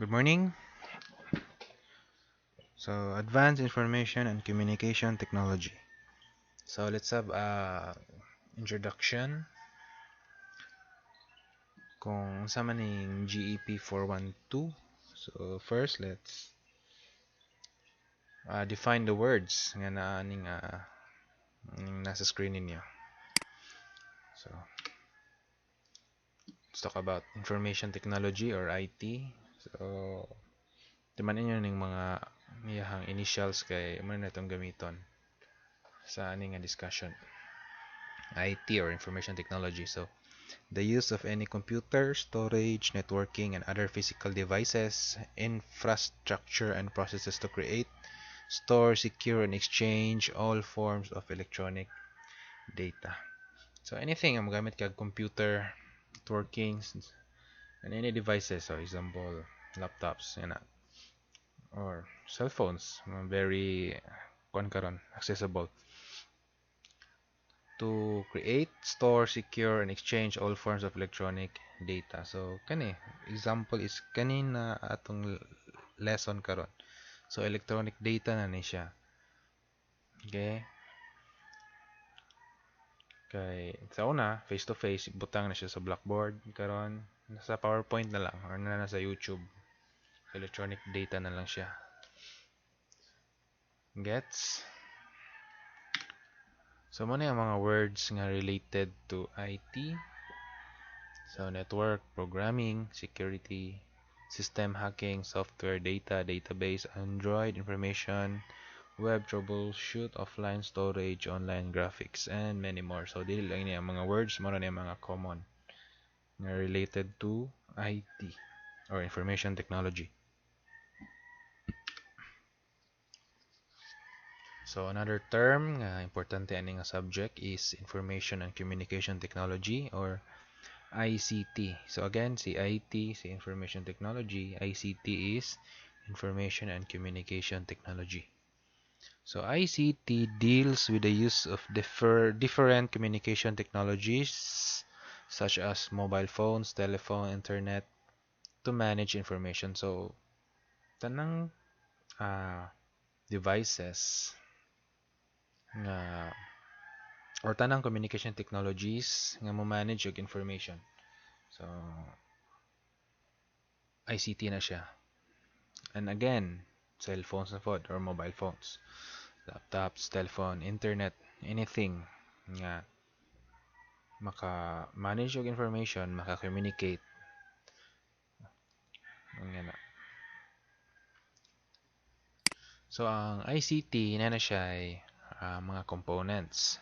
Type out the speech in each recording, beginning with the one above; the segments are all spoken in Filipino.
Good morning. So, advanced information and communication technology. So, let's have a introduction kung sa maning GEP 412. So, first, let's define the words nga nasa screen ninyo. So, let's talk about information technology or IT. So, timanin nyo ning mga iyahang initials kay ano na itong gamiton sa aning discussion. IT or information technology. So, the use of any computer, storage, networking, and other physical devices, infrastructure, and processes to create, store, secure, and exchange all forms of electronic data. So anything ang magamit kag computer, networking, and any devices, so example, laptops, or cell phones, very accessible to create, store, secure, and exchange all forms of electronic data. So, example is kanina atong lesson karon. So, electronic data na ni siya. Okay? Kay sa una, face to face, butang na siya sa blackboard karon, nasa PowerPoint na lang or nasa YouTube. Electronic data na lang siya. Gets? So, muna yung mga words nga related to IT. So, network, programming, security, system hacking, software, data, database, Android, information, web troubleshoot, offline storage, online graphics, and many more. So, dili lang niya mga words, mara niya mga common na related to IT or information technology. So, another term nga importante ani nga subject is information and communication technology or ICT. So again, si IT, si Information Technology, ICT is Information and Communication Technology. So ICT deals with the use of different communication technologies such as mobile phones, telephone, internet to manage information. So tanang devices nga or tanang communication technologies nga mo manage og information. So ICT na siya. And again, cell phones na pod or mobile phones, laptops, telephone, internet, anything nga maka-manage og information, maka-communicate. Nga na. So, ang ICT, na siya ay mga components.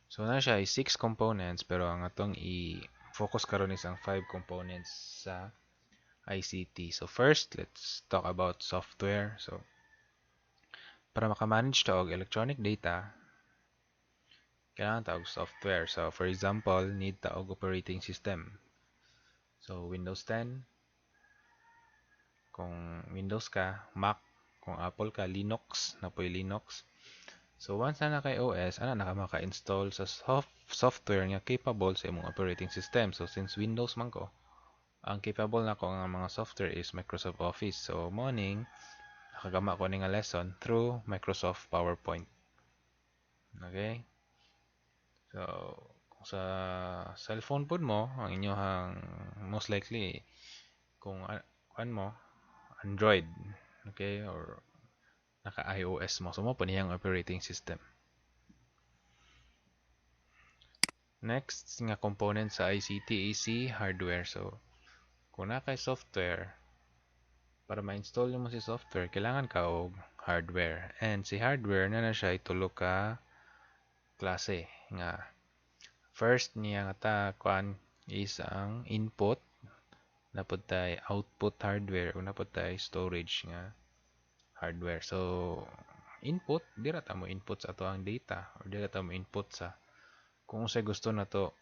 So, na siya ay 6 components, pero ang atong i-focus karon is ang 5 components sa ICT. So, first, let's talk about software. So, para maka-manage ta og electronic data, kailangan ta og software. So, for example, need ta og operating system. So, Windows 10, kung Windows ka, Mac, kung Apple ka, Linux, napoy Linux. So, once na kay OS, naka maka-install sa software nga capable sa imong operating system. So, since Windows man ko, ang capable na ko nga mga software is Microsoft Office. So, morning, nakagama ko ni nga lesson through Microsoft PowerPoint. Okay? So, kung sa cellphone pod mo, ang inyohang most likely kung mo Android, okay, or naka iOS mo, so mo pa niyang operating system. Next nga component sa ICT is si hardware. So, kung naka software, para ma-install mo si software, kailangan ka og hardware. And si hardware na siya itulo ka klase nga first niya nga ta kuan is ang input, napod tay output hardware, o napod tay storage nga hardware. So, input, dira ta mo input sa ato ang data or dira ta mo input sa kung sa gusto na to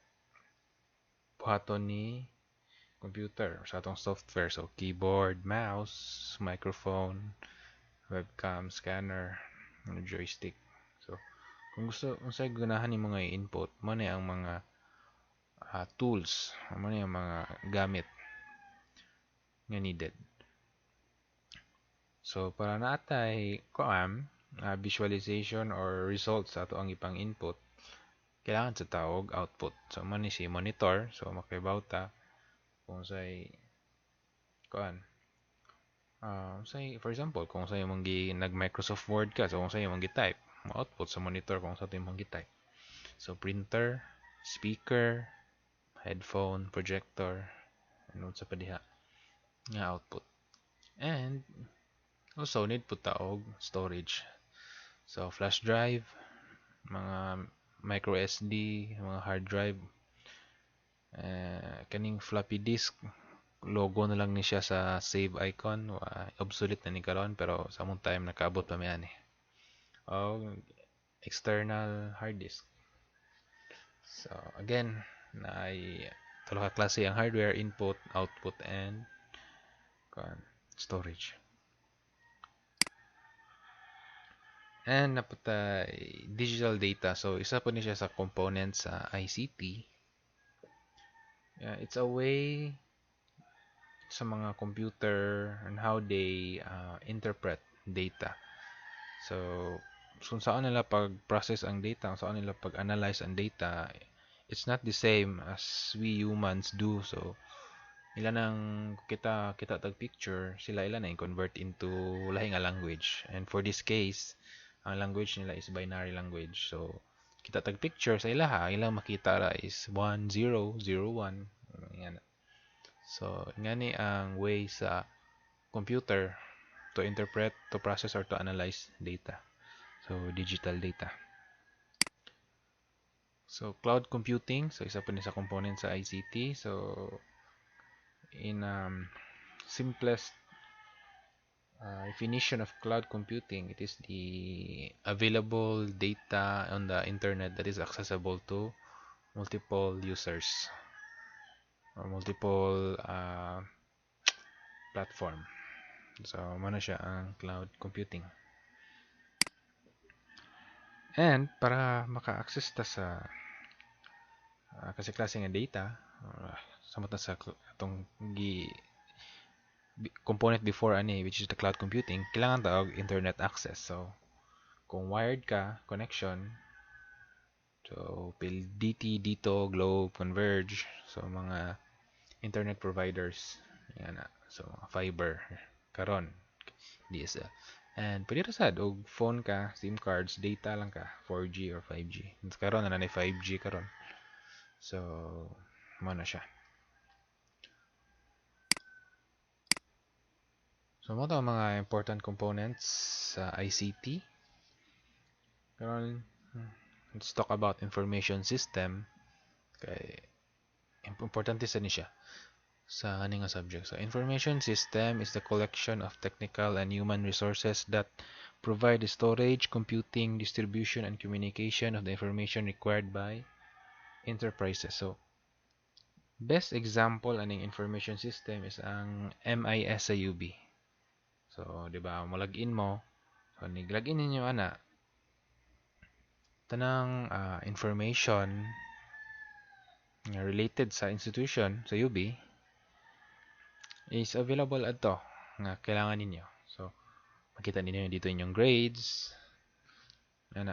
buhaton ni computer or sa atong software. So, keyboard, mouse, microphone, webcam, scanner, joystick. So, kung gusto, kung sa gunahan ni mga input, mo na ang mga tools, mo na yung mga gamit nga needed. So para naatay visualization or results sa ato ang ipang input, kailangan sa tawag output. So man si monitor, so makibawta kung say kuan say for example kung sa imong nag Microsoft Word ka, so kung sa imong gi-type mo output sa monitor kung sa imong gi-type. So printer, speaker, headphone, projector, ano sa padiha nga output. And also need po taog storage. So flash drive, mga micro SD, mga hard drive, kaning floppy disk, logo na lang ni siya sa save icon, obsolete na ni karon pero sa among time nakaabot pa mi ani. O external hard disk. So again, naay tulo ka klase ang hardware, input, output, and storage. And napatay digital data. So isa po ni siya sa components sa ICT. It's a way sa mga computer and how they interpret data. So, kung saan nila pag-process ang data, kung saan nila pag-analyze ang data, it's not the same as we humans do. So, ila nang kita tag picture, sila ila na convert into lahi nga language. And for this case, ang language nila is binary language. So, kita tag picture sa ilaha, ilang makita ra is 1 0 0 1. Yan. So, ngani ang way sa computer to interpret, to process, or to analyze data. So, digital data. So, cloud computing. So, isa pa ni sa component sa ICT. So, in simplest definition of cloud computing, it is the available data on the internet that is accessible to multiple users or multiple platform. So, mana siya ang cloud computing. And para maka-access ta sa kasi klase nga data, samot na sa atong component before ani, which is the cloud computing, kailangan ta og internet access. So, kung wired ka, connection, so PLDT, dito, Globe, Converge, so mga internet providers, yan na. So, fiber, karon, DSL. And pwede rasad, og phone ka, SIM cards, data lang ka, 4G or 5G. Karon na 5G karon. So, mo na siya. So, mo to mga important components sa ICT. Karon, let's talk about information system. Kay importante sa ni siya sa aning nga subject. So, information system is the collection of technical and human resources that provide the storage, computing, distribution, and communication of the information required by enterprises. So, best example aning information system is ang MIS sa UB. So, di ba, mo login mo. So, nig-login ninyo ana. Tanang information related sa institution sa UB is available adto nga kailangan ninyo. So, makita ninyo dito inyong grades.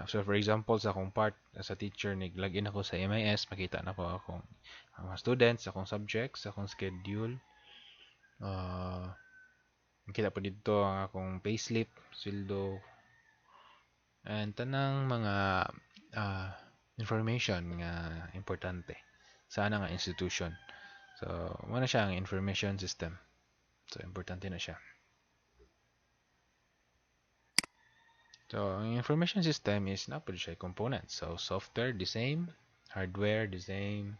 So, for example, sa akong part as a teacher, nag-login ako sa MIS, makita na ko akong mga students, akong subjects, akong schedule. Makita po dito ang akong payslip, sweldo, and tanang mga information nga importante sa nga institution. So, muna siya ang information system. So, importante na siya. So, ang information system is na po siya components. So, software, the same. Hardware, the same.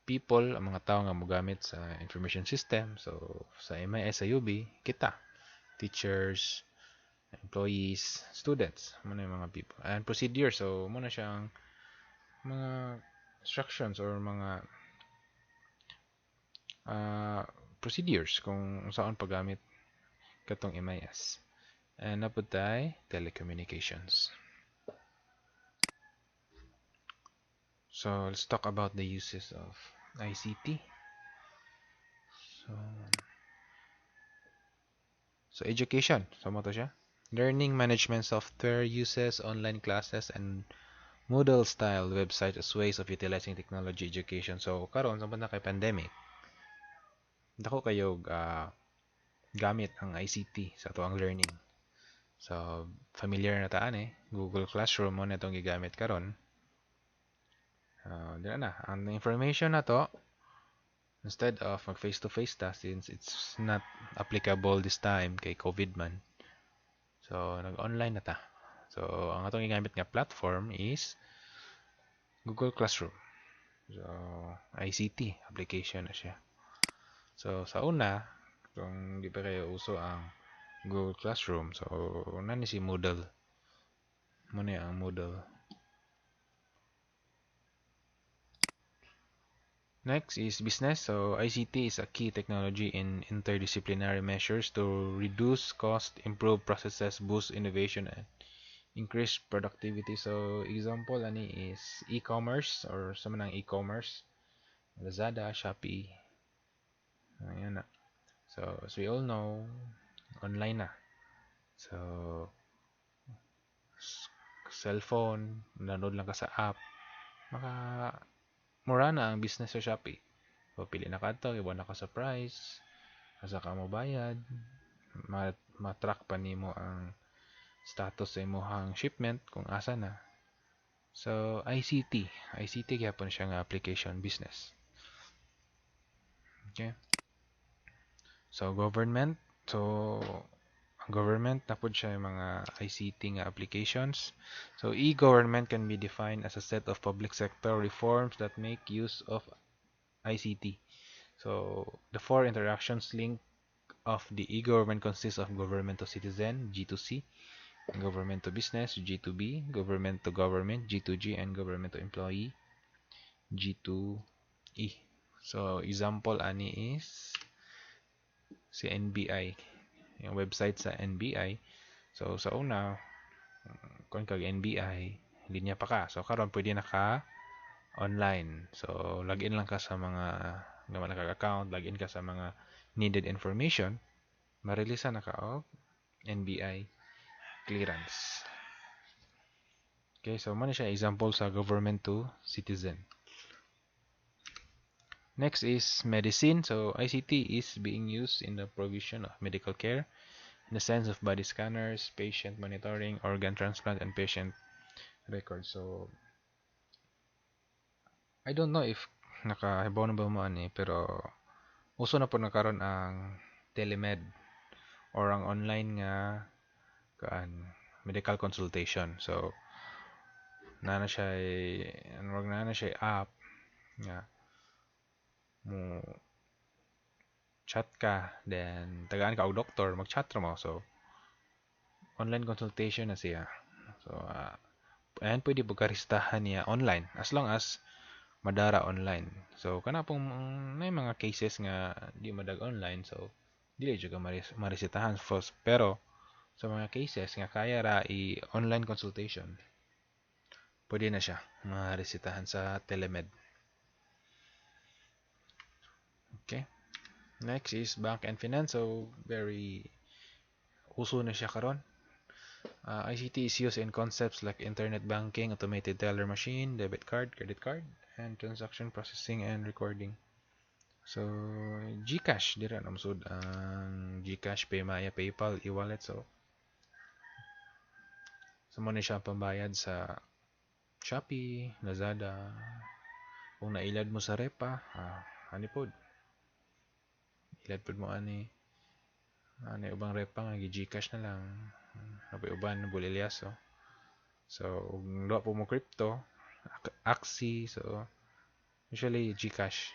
People, ang mga tao nga mogamit sa information system. So, sa MIS, sa UB, kita. Teachers, employees, students. Muna yung mga people. And procedure. So, muna siyang mga instructions or mga procedures kung saan paggamit katong MIS. And naputay telecommunications. So let's talk about the uses of ICT. So So education, so mo to siya. Learning management software uses online classes and Moodle style website as ways of utilizing technology education. So karon sa na kay pandemic, dako kayo gamit ang ICT sa tuang learning. So familiar na taan Google Classroom mo na itong gigamit karon. Dila na ang information na to, instead of mag face to face ta, since it's not applicable this time kay COVID man. So nag-online na ta. So ang atong gigamit nga platform is Google Classroom. So ICT application na siya. So sa una, kung di pa kayo uso ang Google Classroom, so nani si Moodle. Muna ang Moodle. Next is business. So ICT is a key technology in interdisciplinary measures to reduce cost, improve processes, boost innovation, and increase productivity. So example ani is e-commerce or sa manang e-commerce, Lazada, Shopee. Ayan na. So as we all know, online na. So cellphone, nanood lang ka sa app, maka mura na ang business sa Shopee. So pili na kadto, iba na ka sa price, asa ka mo bayad, matrack pa nimo ang status sa imong shipment kung asa na. So ICT gyapon siya nga application business. Okay? So government, so government na po siya yung mga ICT nga applications. So e-government can be defined as a set of public sector reforms that make use of ICT. So the four interactions link of the e-government consists of government to citizen, G2C, government to business, G2B, government to government, G2G, and government to employee, G2E. So example ani is si NBI, yung website sa NBI. So sa una, kung kag NBI, linya pa ka. So karon pwede na ka online. So login lang ka sa mga gaman na account, login ka sa mga needed information, marelisa na ka og NBI clearance. Okay, so man siya example sa government to citizen. Next is medicine. So ICT is being used in the provision of medical care in the sense of body scanners, patient monitoring, organ transplant, and patient records. So I don't know if nakahibaw na ba mo ani, pero uso na po nagkaroon ang telemed or ang online nga medical consultation. So na siya app nga mo chat ka, then tagaan ka og doktor, mag-chat ra mo. So online consultation na siya. So ayan pwede pagkaristahan niya online as long as madara online. So kana pong may mga cases nga di madag online, so dili jud ka maresetahan first. Pero sa mga cases nga kaya ra i-online consultation, pwede na siya maresetahan sa telemed. Okay. Next is bank and finance. So very uso na siya karon. ICT is used in concepts like internet banking, automated teller machine, debit card, credit card, and transaction processing and recording. So GCash dira na masud ang GCash, Paymaya, PayPal, e-wallet. So mo na siya pambayad sa Shopee, Lazada. Kung nailad mo sa repa, ani pod. Ilad pod mo ani ubang repa nga gi-GCash na lang. Napay uban bulilyaso. So ug do po mo crypto, Axie, so usually GCash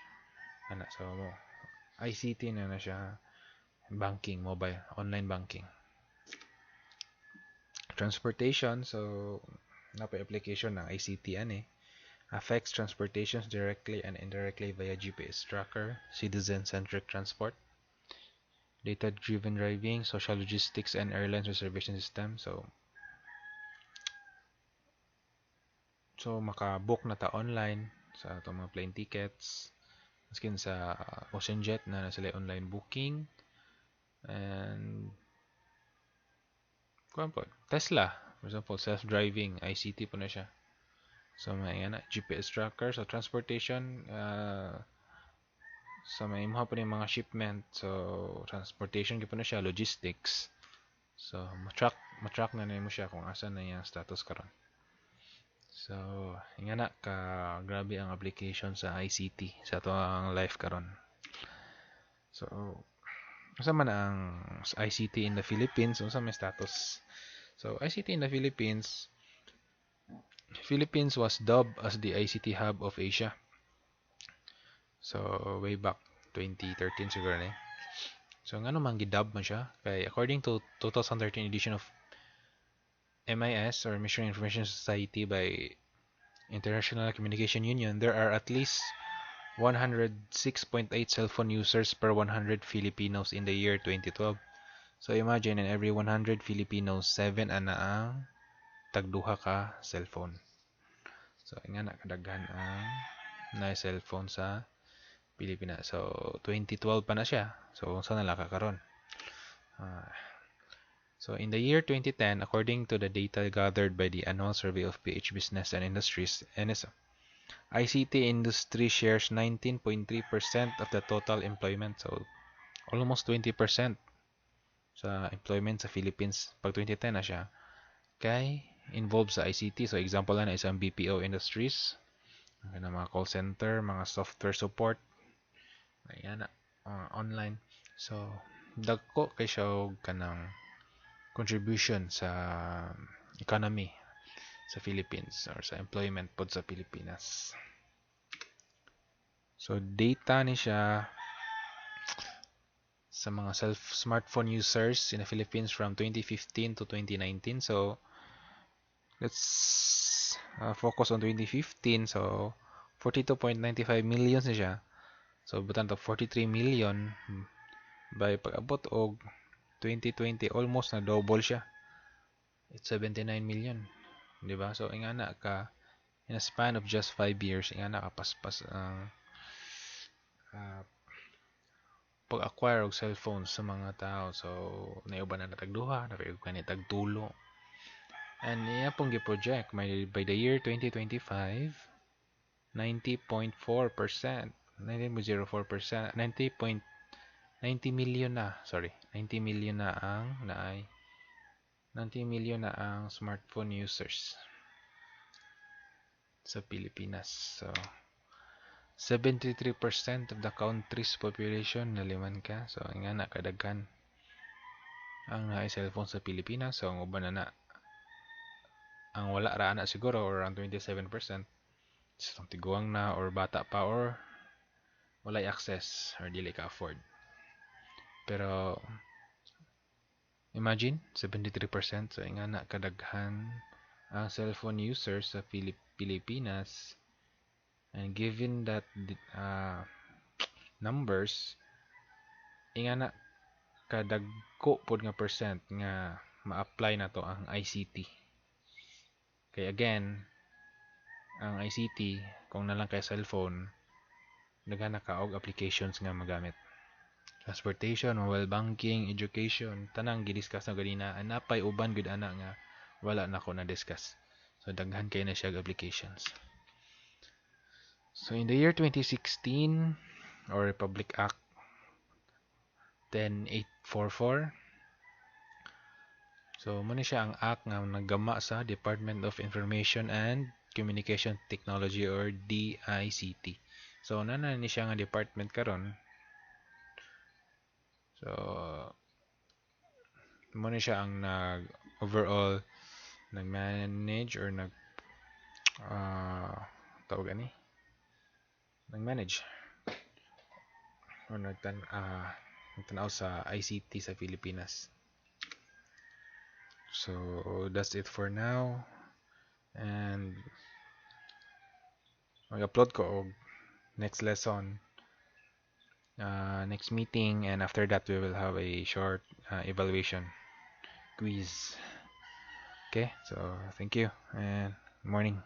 ana. So mo ICT na siya, banking, mobile, online banking. Transportation, so napay application ng ICT ani affects transportations directly and indirectly via GPS tracker, citizen-centric transport, data-driven driving, social logistics, and airlines reservation system. So maka-book na ta online sa itong mga plane tickets, maskin sa ocean jet na sila online booking, and kuan po, Tesla, for example, self-driving, ICT po na siya. So may nga na, GPS tracker sa transportation, so may mga po yung mga shipment, so transportation gyud po na siya, logistics. So matrack na nimo siya kung asa na yung status karon. So nga na ka grabe ang application sa ICT sa ato ang life karon. So unsa man ang ICT in the Philippines, unsa may status? So ICT in the Philippines was dubbed as the ICT hub of Asia. So way back 2013 siguro na. So ngano man gidub man siya kay according to 2013 edition of MIS or Mission Information Society by International Communication Union, there are at least 106.8 cell phone users per 100 Filipinos in the year 2012. So imagine in every 100 Filipinos, 7 ana ang tagduha ka cellphone. So nga na kadaghan ang na cellphone sa Pilipinas. So 2012 pa na siya. So unsa na laka karon? So in the year 2010, according to the data gathered by the annual survey of PH Business and Industries (NSO), ICT industry shares 19.3% of the total employment. So almost 20% sa employment sa Philippines pag 2010 na siya kay involved sa ICT. So example na isang BPO industries, mga call center, mga software support, ayan na, online. So dagko kay siya kanang contribution sa economy sa Philippines or sa employment pod sa Pilipinas. So data ni siya sa mga smartphone users in the Philippines from 2015 to 2019. So let's focus on 2015. So 42.95 million na siya. So butan to 43 million by pag-abot og 2020 almost na double siya. It's 79 million. Di ba? So ingana ka in a span of just 5 years, ingana ka paspas ang pag-acquire og cellphones sa mga tao. So naiuban na natagduha, nakaiuban ni tagtulo. And iya pong gi-project by the year 2025, 90.4%, 90.04%, 90 million na, sorry, 90 million na ang 90 million na ang smartphone users sa Pilipinas. So 73% of the country's population naliman ka. So nga na kadaghan ang naay cellphone sa Pilipinas. So ang uban na ang wala ra na siguro or around 27%. So tiguang na or bata pa or walay access or dili ka afford. Pero imagine 73%, so nga na kadaghan ang cellphone users sa Pilipinas, and given that numbers, nga na kadagko pod nga percent nga ma-apply na to ang ICT. Kaya again, ang ICT kung nalang kay cellphone, daghan na kaog applications nga magamit. Transportation, mobile banking, education, tanang gidiscuss na ganina. Napay uban gud ana nga wala na ko na discuss. So daghan kay na siya applications. So in the year 2016, or Republic Act 10844, so mo ni siya ang act nga naggama sa Department of Information and Communication Technology or DICT. So nana ni siya nga department karon. So mo ni siya ang overall nag-manage or tawag ani nag-manage or nagtanaw sa ICT sa Pilipinas. So that's it for now, and mag-upload ko og next lesson, next meeting, and after that we will have a short evaluation quiz. Okay, so thank you and morning.